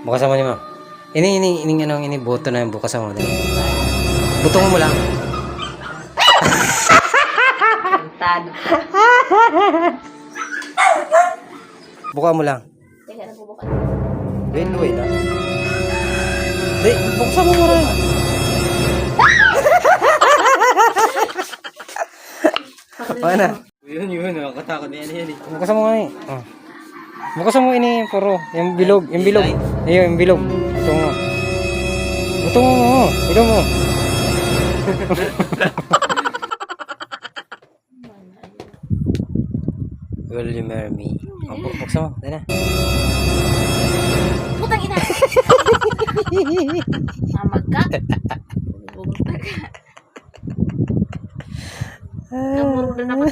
Bukasan mo niyo, ma'am. Ini boto na yung bukasan mo. Dali. Butong mo lang. Tado. Buka mo lang. Teka, nabubukas. Wait na. Di, buksan mo muna. Ano na? Yun, nakakatakot na yan. Buksan mo nga eh. Oh. Buksan mo ini puro. Yung bilog. Ayun, yung bilog. Butong mo. Butong mo. Bilog mo. Will you marry me? Oh, buksan mo. Dali na. Putang ina! Mamag ka? Bugtag ka. Kamuro na naman.